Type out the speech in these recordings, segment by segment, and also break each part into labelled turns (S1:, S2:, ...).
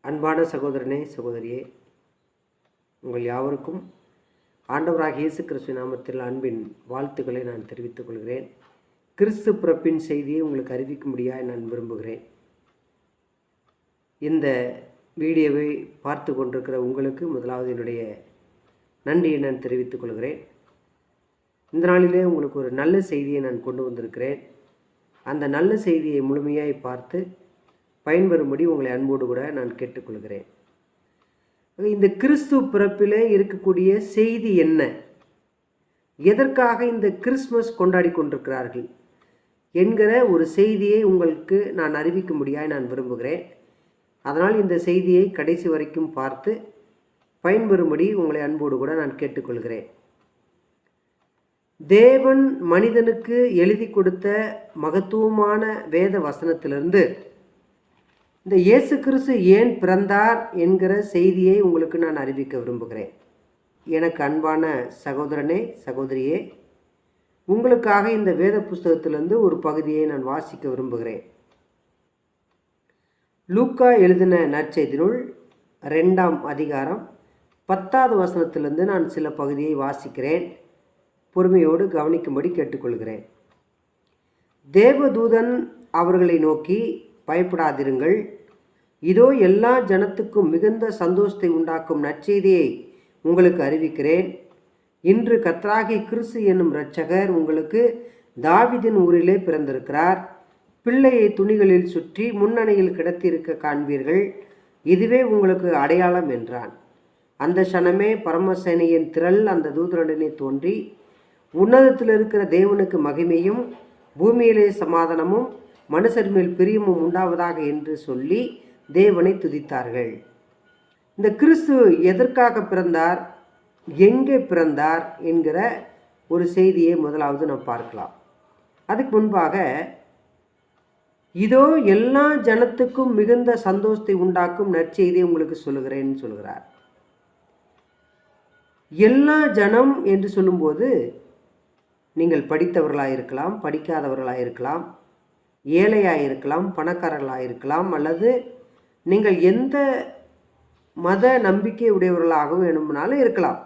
S1: அன்பான சகோதரனே சகோதரியே, உங்கள் யாவருக்கும் ஆண்டவராக இயேசு கிறிஸ்து நாமத்தில் அன்பின் வாழ்த்துக்களை நான் தெரிவித்துக் கொள்கிறேன். கிறிஸ்து பிறப்பின் செய்தியை உங்களுக்கு அறிவிக்கும்படியாக நான் விரும்புகிறேன். இந்த வீடியோவை பார்த்து கொண்டிருக்கிற உங்களுக்கு முதலாவது என்னுடைய நன்றியை நான் தெரிவித்துக் கொள்கிறேன். இந்த நாளிலே உங்களுக்கு ஒரு நல்ல செய்தியை நான் கொண்டு வந்திருக்கிறேன். அந்த நல்ல செய்தியை முழுமையாய் பார்த்து பயன்பெறும்படி உங்களை அன்போடு கூட நான் கேட்டுக்கொள்கிறேன். இந்த கிறிஸ்து பிறப்பிலே இருக்கக்கூடிய செய்தி என்ன, எதற்காக இந்த கிறிஸ்மஸ் கொண்டாடி கொண்டிருக்கிறார்கள் என்கிற ஒரு செய்தியை உங்களுக்கு நான் அறிவிக்கும்படியாக நான் விரும்புகிறேன். அதனால் இந்த செய்தியை கடைசி வரைக்கும் பார்த்து பயன்பெறும்படி உங்களை அன்போடு கூட நான் கேட்டுக்கொள்கிறேன். தேவன் மனிதனுக்கு எழுதி கொடுத்த மகத்துவமான வேத வசனத்திலிருந்து இந்த இயேசு கிறிஸ்து ஏன் பிறந்தார் என்கிற செய்தியை உங்களுக்கு நான் அறிவிக்க விரும்புகிறேன். எனக்கு அன்பான சகோதரனே சகோதரியே, உங்களுக்காக இந்த வேத புஸ்தகத்திலிருந்து ஒரு பகுதியை நான் வாசிக்க விரும்புகிறேன். லூக்கா எழுதின நற்செய்தினுள் 2ஆம் அதிகாரம் 10வது வசனத்திலிருந்து நான் சில பகுதியை வாசிக்கிறேன். பொறுமையோடு கவனிக்கும்படி கேட்டுக்கொள்கிறேன். தேவதூதன் அவர்களை நோக்கி, பயப்படாதிருங்கள், இதோ எல்லா ஜனத்துக்கும் மிகுந்த சந்தோஷத்தை உண்டாக்கும் நற்செய்தியை உங்களுக்கு அறிவிக்கிறேன். இன்று கர்த்தராகிய கிறிஸ்து என்னும் இரட்சகர் உங்களுக்கு தாவீதின் ஊரிலே பிறந்திருக்கிறார். பிள்ளையை துணிகளில் சுற்றி முன்னணியில் கிடத்தியிருக்க காண்பீர்கள். இதுவே உங்களுக்கு அடையாளம் என்றான். அந்த க்ஷணமே பரமசேனையின் திரள் அந்த தூதனுடனே தோன்றி, உன்னதத்தில் இருக்கிற தேவனுக்கு மகிமையும் பூமியிலே சமாதானமும் மனுஷர் மேல் பிரியமும் உண்டாவதாக என்று சொல்லி தேவனை துதித்தார்கள். இந்த கிறிஸ்து எதற்காக பிறந்தார், எங்கே பிறந்தார் என்கிற ஒரு செய்தியை முதலாவது நாம் பார்க்கலாம். அதுக்கு முன்பாக, இதோ எல்லா ஜனத்துக்கும் மிகுந்த சந்தோஷத்தை உண்டாக்கும் நற்செய்தியை உங்களுக்கு சொல்லுகிறேன்னு சொல்கிறார். எல்லா ஜனம் என்று சொல்லும்போது நீங்கள் படித்தவர்களாக இருக்கலாம், படிக்காதவர்களாக இருக்கலாம், ஏழையாக இருக்கலாம், பணக்காரர்களாக இருக்கலாம், அல்லது நீங்கள் எந்த மத நம்பிக்கை உடையவர்களாகவும் வேணும்னாலும் இருக்கலாம்.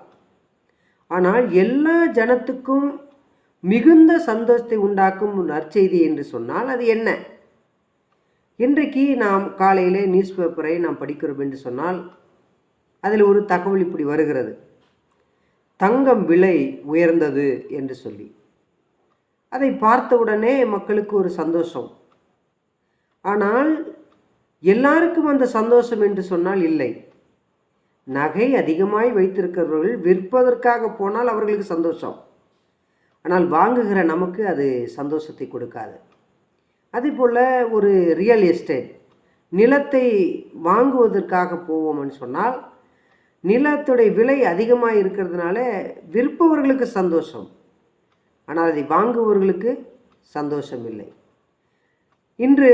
S1: ஆனால் எல்லா ஜனத்துக்கும் மிகுந்த சந்தோஷத்தை உண்டாக்கும் நற்செய்தி என்று சொன்னால் அது என்ன? இன்றைக்கு நாம் காலையிலே நியூஸ் பேப்பரை நாம் படிக்கிறோம் என்று சொன்னால் அதில் ஒரு தகவல் இப்படி வருகிறது: தங்கம் விலை உயர்ந்தது என்று சொல்லி. அதை பார்த்தவுடனே மக்களுக்கு ஒரு சந்தோஷம். ஆனால் எல்லாருக்கும் அந்த சந்தோஷம் என்று சொன்னால் இல்லை. நகை அதிகமாய் வைத்திருக்கிறவர்கள் விற்பதற்காக போனால் அவர்களுக்கு சந்தோஷம். ஆனால் வாங்குகிற நமக்கு அது சந்தோஷத்தை கொடுக்காது. அதேபோல் ஒரு ரியல் எஸ்டேட், நிலத்தை வாங்குவதற்காக போவோம்னு சொன்னால் நிலத்துடைய விலை அதிகமாக இருக்கிறதுனால விற்பவர்களுக்கு சந்தோஷம், ஆனால் அதை வாங்குபவர்களுக்கு சந்தோஷம் இல்லை. இன்று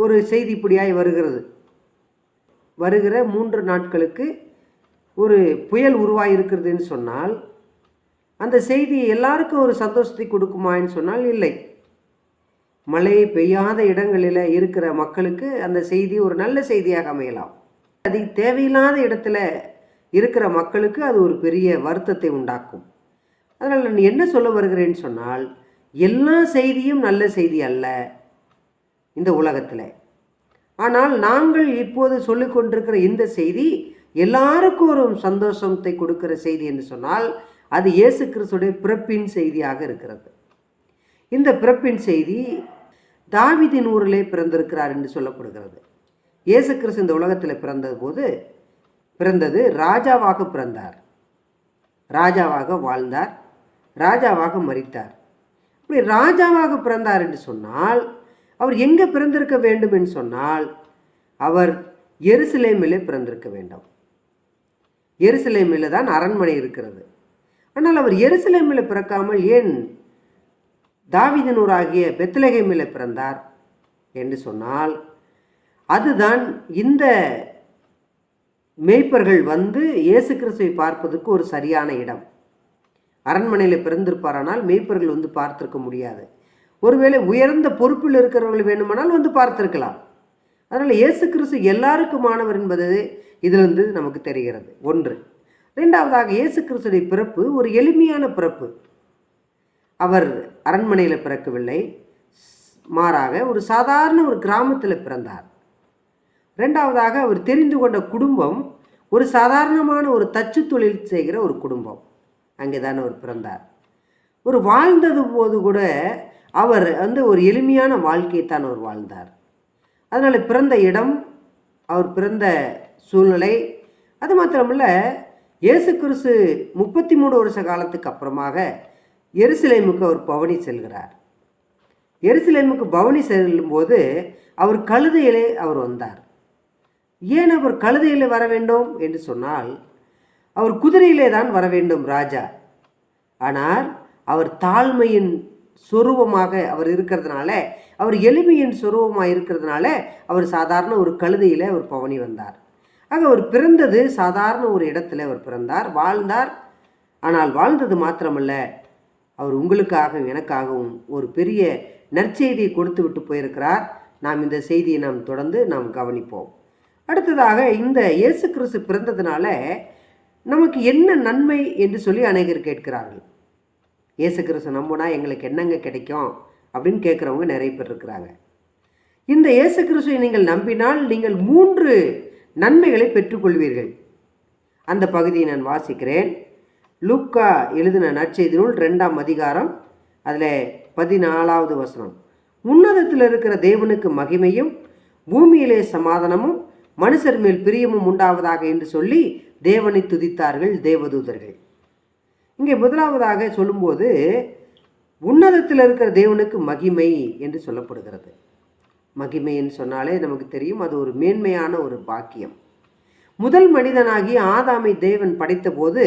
S1: ஒரு செய்தி இப்படியாய் வருகிறது. வருகிற 3 நாட்களுக்கு ஒரு புயல் உருவாகிருக்கிறதுன்னு சொன்னால் அந்த செய்தி எல்லாருக்கும் ஒரு சந்தோஷத்தை கொடுக்குமான்னு சொன்னால் இல்லை. மழை பெய்யாத இடங்களில் இருக்கிற மக்களுக்கு அந்த செய்தி ஒரு நல்ல செய்தியாக அமையலாம். அது தேவையில்லாத இடத்துல இருக்கிற மக்களுக்கு அது ஒரு பெரிய வருத்தத்தை உண்டாக்கும். அதனால் நான் என்ன சொல்ல வருகிறேன்னு சொன்னால், எல்லா செய்தியும் நல்ல செய்தி அல்ல இந்த உலகத்தில். ஆனால் நாங்கள் இப்போது சொல்லிக் கொண்டிருக்கிற இந்த செய்தி எல்லாருக்கும் ஒரு சந்தோஷத்தை கொடுக்கிற செய்தி என்று சொன்னால் அது இயேசு கிறிஸ்துடைய பிறப்பின் செய்தியாக இருக்கிறது. இந்த பிறப்பின் செய்தி தாவீதின் ஊரிலே பிறந்திருக்கிறார் என்று சொல்லப்படுகிறது. இயேசு கிறிஸ்து இந்த உலகத்தில் பிறந்தது ராஜாவாக பிறந்தார், ராஜாவாக வாழ்ந்தார், ராஜாவாக மரித்தார். இப்படி ராஜாவாக பிறந்தார் என்று சொன்னால் அவர் எங்கே பிறந்திருக்க வேண்டும் என்று சொன்னால் அவர் எருசலேமிலே பிறந்திருக்க வேண்டும். எருசலேமில் தான் அரண்மனை இருக்கிறது. ஆனால் அவர் எருசலேமில் பிறக்காமல் ஏன் தாவீதின் ஊராகிய பெத்லகேமில் பிறந்தார் என்று சொன்னால், அதுதான் இந்த மேய்ப்பர்கள் வந்து இயேசு கிறிஸ்துவை பார்ப்பதற்கு ஒரு சரியான இடம். அரண்மனையில் பிறந்திருப்பாரானால் மேய்ப்பர்கள் வந்து பார்த்திருக்க முடியாது. ஒருவேளை உயர்ந்த பொறுப்பில் இருக்கிறவர்கள் வேணுமானால் வந்து பார்த்திருக்கலாம். அதனால் இயேசு கிறிஸ்து எல்லாருக்குமானவர் என்பது இதிலிருந்து நமக்கு தெரிகிறது. ஒன்று. ரெண்டாவதாக, இயேசு கிறிஸ்துடைய பிறப்பு ஒரு எளிமையான பிறப்பு. அவர் அரண்மனையில் பிறக்கவில்லை, மாறாக ஒரு சாதாரண ஒரு கிராமத்தில் பிறந்தார். ரெண்டாவதாக, அவர் தெரிந்து கொண்ட குடும்பம் ஒரு சாதாரணமான ஒரு தச்சு தொழில் செய்கிற ஒரு குடும்பம். அங்கே தான் அவர் பிறந்தார். ஒரு வாழ்ந்தது போது கூட அவர் ஒரு எளிமையான வாழ்க்கையை தான் அவர் வாழ்ந்தார். அதனால் பிறந்த இடம், அவர் பிறந்த சூழ்நிலை, அது மாத்திரமல்ல, இயேசு கிறிஸ்து 33 வருஷ காலத்துக்கு அப்புறமாக எருசலேமுக்கு அவர் பவனி செல்கிறார். எருசலேமுக்கு பவனி செல்லும்போது அவர் கழுதையிலே அவர் வந்தார். ஏன் அவர் கழுதையிலே வர வேண்டும் என்று சொன்னால், அவர் குதிரையிலே தான் வர வேண்டும் ராஜா. ஆனால் அவர் தாழ்மையின் சொரூபமாக அவர் இருக்கிறதுனால, அவர் எளிமையின் சொரூபமாக இருக்கிறதுனால அவர் சாதாரண ஒரு கழுதையில் அவர் பவனி வந்தார். ஆக அவர் பிறந்தது சாதாரண ஒரு இடத்துல அவர் பிறந்தார், வாழ்ந்தார். ஆனால் வாழ்ந்தது மாத்திரமல்ல, அவர் உங்களுக்காகவும் எனக்காகவும் ஒரு பெரிய நற்செய்தியை கொடுத்து விட்டு போயிருக்கிறார். நாம் இந்த செய்தியை தொடர்ந்து கவனிப்போம். அடுத்ததாக, இந்த இயேசு கிறிஸ்து பிறந்ததுனால நமக்கு என்ன நன்மை என்று சொல்லி அநேகர் கேட்கிறார்கள். இயேசு கிறிஸ்து நம்பினா எங்களுக்கு என்னங்க கிடைக்கும் அப்படின்னு கேட்குறவங்க நிறைய பேர் இருக்கிறாங்க. இந்த இயேசு கிறிஸ்துவை நீங்கள் நம்பினால் நீங்கள் 3 நன்மைகளை பெற்றுக்கொள்வீர்கள். அந்த பகுதியை நான் வாசிக்கிறேன். லூக்கா எழுதின நற்செய்தி நூல் 2ஆம் அதிகாரம், அதில் 14வது வசனம். உன்னதத்தில் இருக்கிற தேவனுக்கு மகிமையும் பூமியிலே சமாதானமும் மனுஷர் மேல் பிரியமும் உண்டாவதாக என்று சொல்லி தேவனை துதித்தார்கள் தேவதூதர்கள். இங்கே முதலாவதாக சொல்லும்போது உன்னதத்தில் இருக்கிற தேவனுக்கு மகிமை என்று சொல்லப்படுகிறது. மகிமைன்னு சொன்னாலே நமக்கு தெரியும், அது ஒரு மேன்மையான ஒரு பாக்கியம். முதல் மனிதனாகி ஆதாமை தேவன் படைத்த போது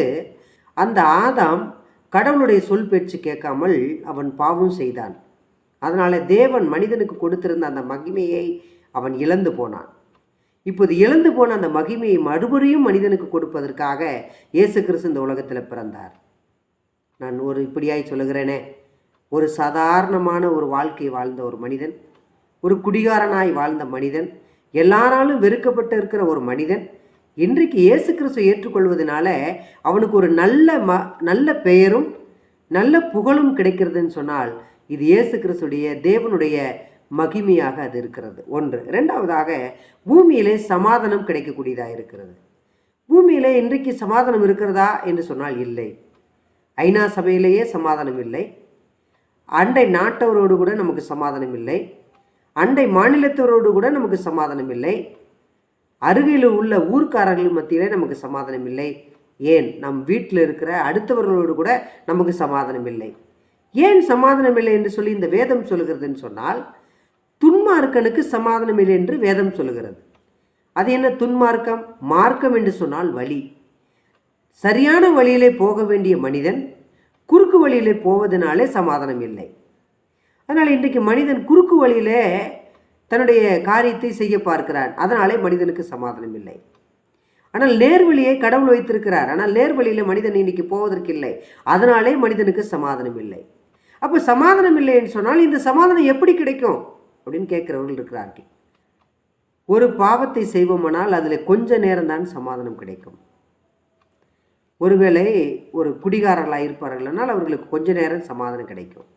S1: அந்த ஆதாம் கடவுளுடைய சொல் பேச்சு கேட்காமல் அவன் பாவம் செய்தான். அதனால் தேவன் மனிதனுக்கு கொடுத்திருந்த அந்த மகிமையை அவன் இழந்து போனான். இப்போது இழந்து போன அந்த மகிமையை மறுபடியும் மனிதனுக்கு கொடுப்பதற்காக இயேசு கிறிஸ்து இந்த உலகத்தில் பிறந்தார். நான் இப்படியாய் சொல்லுகிறேனே, ஒரு சாதாரணமான ஒரு வாழ்க்கை வாழ்ந்த ஒரு மனிதன், ஒரு குடிகாரனாய் வாழ்ந்த மனிதன், எல்லாராலும் வெறுக்கப்பட்டு இருக்கிற ஒரு மனிதன், இன்றைக்கு இயேசு கிறிஸ்துவை ஏற்றுக்கொள்வதனால அவனுக்கு ஒரு நல்ல பெயரும் நல்ல புகழும் கிடைக்கிறதுன்னு சொன்னால் இது இயேசு கிறிஸ்துடைய தேவனுடைய மகிமையாக அது இருக்கிறது. ஒன்று. ரெண்டாவதாக, பூமியிலே சமாதானம் கிடைக்கக்கூடியதாக இருக்கிறது. பூமியிலே இன்றைக்கு சமாதானம் இருக்கிறதா என்று சொன்னால் இல்லை. ஐநா சபையிலேயே சமாதானம் இல்லை. அண்டை நாட்டவரோடு கூட நமக்கு சமாதானம் இல்லை. அண்டை மாநிலத்தவரோடு கூட நமக்கு சமாதானம் இல்லை. அருகில் உள்ள ஊர்க்காரர்கள் மத்தியிலே நமக்கு சமாதானம் இல்லை. ஏன், நம் வீட்டில் இருக்கிற அடுத்தவர்களோடு கூட நமக்கு சமாதானம் இல்லை. ஏன் சமாதானம் இல்லை என்று சொல்லி இந்த வேதம் சொல்லுகிறதுன்னு சொன்னால், துன்மார்க்கனுக்கு சமாதானம் இல்லை என்று வேதம் சொல்லுகிறது. அது என்ன துன்மார்க்கம்? மார்க்கம் என்று சொன்னால் வழி. சரியான வழியிலே போக வேண்டிய மனிதன் குறுக்கு வழியிலே போவதனாலே சமாதானம் இல்லை. அதனால் இன்றைக்கு மனிதன் குறுக்கு வழியிலே தன்னுடைய காரியத்தை செய்ய பார்க்கிறான். அதனாலே மனிதனுக்கு சமாதானம் இல்லை. ஆனால் நேர்வழியை கடவுள் வைத்திருக்கிறார். ஆனால் நேர்வழியில் மனிதன் இன்னைக்கு போவதற்கு இல்லை. அதனாலே மனிதனுக்கு சமாதானம் இல்லை. அப்போ சமாதானம் இல்லைன்னு சொன்னால் இந்த சமாதானம் எப்படி கிடைக்கும் அப்படின்னு கேட்குறவர்கள் இருக்கிறார்கள். ஒரு பாவத்தை செய்வோமானால் அதில் கொஞ்ச நேரம்தான் சமாதானம் கிடைக்கும். ஒருவேளை ஒரு குடிகாரர்களாக இருப்பார்களானால் அவர்களுக்கு கொஞ்ச நேரம் சமாதானம் கிடைக்கும்.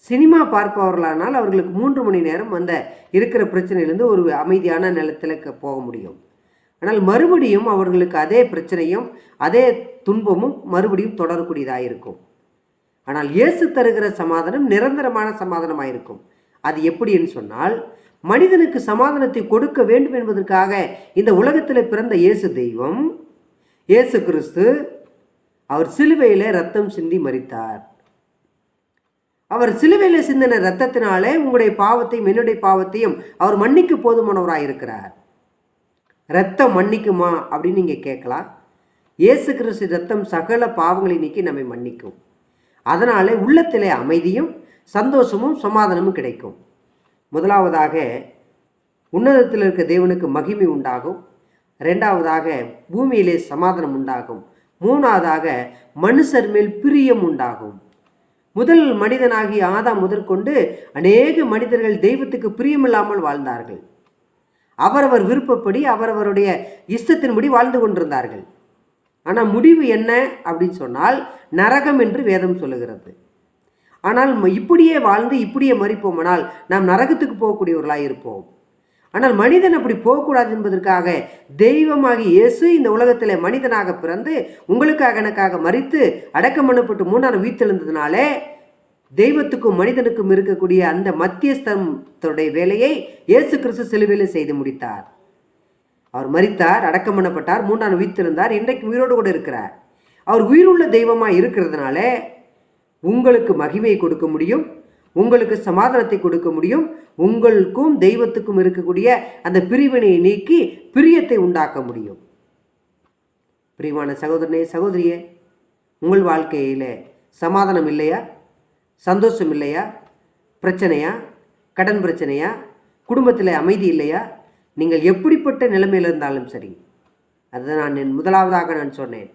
S1: சினிமா பார்ப்பவர்களானால் அவர்களுக்கு 3 மணி நேரம் அந்த இருக்கிற பிரச்சனையிலேருந்து ஒரு அமைதியான நிலத்தில் போக முடியும். ஆனால் மறுபடியும் அவர்களுக்கு அதே பிரச்சனையும் அதே துன்பமும் மறுபடியும் தொடரக்கூடியதாக இருக்கும். ஆனால் இயேசு தருகிற சமாதானம் நிரந்தரமான சமாதானமாக இருக்கும். அது எப்படின்னு சொன்னால், மனிதனுக்கு சமாதானத்தை கொடுக்க வேண்டும் என்பதற்காக இந்த உலகத்தில் பிறந்த இயேசு தெய்வம், இயேசு கிறிஸ்து, அவர் சிலுவையில் ரத்தம் சிந்தி மரித்தார். அவர் சிலுவையில் சிந்தின ரத்தத்தினாலே உங்களுடைய பாவத்தையும் என்னுடைய பாவத்தையும் அவர் மன்னிக்க போதுமானவராக இருக்கிறார். ரத்தம் மன்னிக்குமா அப்படின்னு நீங்கள் கேட்கலாம். இயேசு கிறிஸ்து ரத்தம் சகல பாவங்களை நீக்கி நம்மை மன்னிக்கும். அதனாலே உள்ளத்திலே அமைதியும் சந்தோஷமும் சமாதானமும் கிடைக்கும். முதலாவதாக, உன்னதத்தில் இருக்க தேவனுக்கு மகிமை உண்டாகும். ரெண்டாவதாக, பூமியிலே சமாதானம் உண்டாகும். மூணாவதாக, மனுஷர் மேல் பிரியம் உண்டாகும். முதல் மனிதனாகிய ஆதாம் முதற்கொண்டு அநேக மனிதர்கள் தெய்வத்துக்கு பிரியமில்லாமல் வாழ்ந்தார்கள். அவரவர் விருப்பப்படி அவரவருடைய இஷ்டத்தின்படி வாழ்ந்து கொண்டிருந்தார்கள். ஆனால் முடிவு என்ன அப்படின்னு சொன்னால் நரகம் என்று வேதம் சொல்லுகிறது. ஆனால் இப்படியே வாழ்ந்து இப்படியே மறிப்போமானால் நாம் நரகத்துக்கு போகக்கூடியவர்களாக இருப்போம். ஆனால் மனிதன் அப்படி போகக்கூடாது என்பதற்காக தெய்வமாகி இயேசு இந்த உலகத்தில் மனிதனாக பிறந்து உங்களுக்காக எனக்காக மரித்து அடக்கம் பண்ணப்பட்டு 3ஆம் உயிர்த்தெழுந்ததினாலே தெய்வத்துக்கும் மனிதனுக்கும் இருக்கக்கூடிய அந்த மத்தியஸ்தத்துடைய வேலையை இயேசு கிறிஸ்து சிலுவையிலே செய்து முடித்தார். அவர் மரித்தார், அடக்கம் பண்ணப்பட்டார், 3ஆம் உயிர்த்தெழுந்தார், இன்றைக்கு உயிரோடு கூட இருக்கிறார். அவர் உயிருள்ள தெய்வமாக இருக்கிறதுனால உங்களுக்கு மகிமையை கொடுக்க முடியும், உங்களுக்கு சமாதானத்தை கொடுக்க முடியும், உங்களுக்கும் தெய்வத்துக்கும் இருக்கக்கூடிய அந்த பிரிவினையை நீக்கி பிரியத்தை உண்டாக்க முடியும். பிரியமான சகோதரனே சகோதரியே, உங்கள் வாழ்க்கையில் சமாதானம் இல்லையா? சந்தோஷம் இல்லையா? பிரச்சனையா? கடன் பிரச்சனையா? குடும்பத்தில் அமைதி இல்லையா? நீங்கள் எப்படிப்பட்ட நிலைமையில் இருந்தாலும் சரி, அதை முதலாவதாக நான் சொன்னேன்,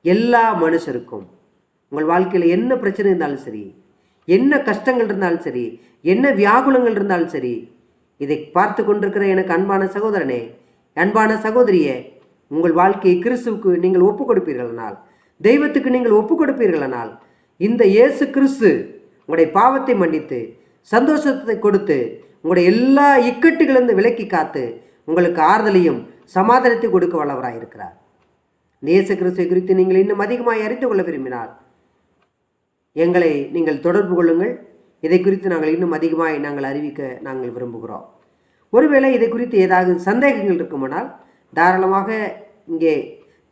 S1: எல்லா மனுஷருக்கும் உங்கள் வாழ்க்கையில் என்ன பிரச்சனை இருந்தாலும் சரி, என்ன கஷ்டங்கள் இருந்தாலும் சரி, என்ன வியாகுலங்கள் இருந்தாலும் சரி, இதை பார்த்து கொண்டிருக்கிற எனக்கு அன்பான சகோதரனே, அன்பான சகோதரியே, உங்கள் வாழ்க்கையை கிறிஸ்துவுக்கு நீங்கள் ஒப்புக் கொடுப்பீர்களானால், தெய்வத்துக்கு நீங்கள் ஒப்புக் கொடுப்பீர்களானால், இந்த இயேசு கிறிஸ்து உங்களுடைய பாவத்தை மன்னித்து சந்தோஷத்தை கொடுத்து உங்களுடைய எல்லா இக்கட்டுகளிலிருந்து விலக்கி காத்து உங்களுக்கு ஆறுதலையும் சமாதானத்தை கொடுக்க வல்லவராக இருக்கிறார். இயேசு கிறிஸ்துவை குறித்து நீங்கள் இன்னும் அதிகமாக அறிந்து கொள்ள விரும்பினால் எங்களை நீங்கள் தொடர்பு கொள்ளுங்கள். இதை குறித்து நாங்கள் இன்னும் அதிகமாக நாங்கள் அறிவிக்க நாங்கள் விரும்புகிறோம். ஒருவேளை இதை குறித்து ஏதாவது சந்தேகங்கள் இருக்குமானால் தாராளமாக இங்கே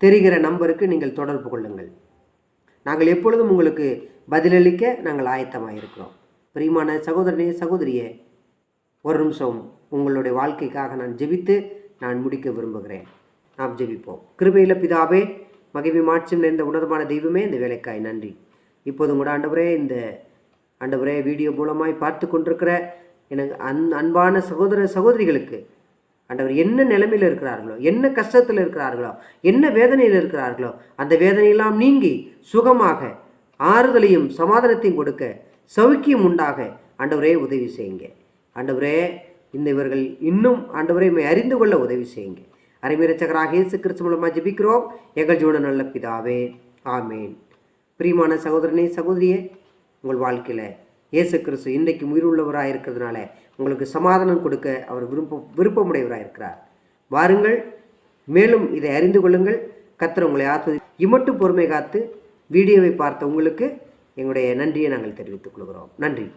S1: தெரிகிற நம்பருக்கு நீங்கள் தொடர்பு கொள்ளுங்கள். நாங்கள் எப்பொழுதும் உங்களுக்கு பதிலளிக்க நாங்கள் ஆயத்தமாக இருக்கிறோம். பிரியமான சகோதரனே சகோதரியே, ஒரு நிமிஷம் உங்களுடைய வாழ்க்கைக்காக நான் ஜெபித்து நான் முடிக்க விரும்புகிறேன். நாம் ஜெபிப்போம். கிருபையில் பிதாவே, மகிமை மாட்சியம் நிறைந்த உன்னதமான தெய்வமே, இந்த வேலைக்காய் நன்றி. இப்போது கூட ஆண்டவரே வீடியோ மூலமாய் பார்த்து கொண்டிருக்கிற எனக்கு அன்பான சகோதர சகோதரிகளுக்கு ஆண்டவர் என்ன நிலைமையில் இருக்கிறார்களோ, என்ன கஷ்டத்தில் இருக்கிறார்களோ, என்ன வேதனையில் இருக்கிறார்களோ, அந்த வேதனையெல்லாம் நீங்கி சுகமாக ஆறுதலையும் சமாதானத்தையும் கொடுக்க சௌக்கியம் உண்டாக ஆண்டவரே உதவி செய்யுங்க. ஆண்டவரே இவர்கள் இன்னும் ஆண்டவரை அறிந்து கொள்ள உதவி செய்யுங்க. அரைமீரச்சகராக இயேசு கிறிஸ்து மூலமாக ஜெபிக்கிறோம் எங்கள் ஜீவன நல்ல பிதாவே, ஆமேன். பிரியமான சகோதரனே சகோதரியே, உங்கள் வாழ்க்கையில் இயேசு கிறிஸ்து இன்றைக்கு உயிருள்ளவராக இருக்கிறதுனால உங்களுக்கு சமாதானம் கொடுக்க அவர் விருப்பமுடையவராக இருக்கிறார். வாருங்கள், மேலும் இதை அறிந்து கொள்ளுங்கள். கர்த்தர் உங்களை ஆஸ்வதி. இம்மட்டும் பொறுமை காத்து வீடியோவை பார்த்த உங்களுக்கு எங்களுடைய நன்றியை நாங்கள் தெரிவித்துக் கொள்கிறோம். நன்றி.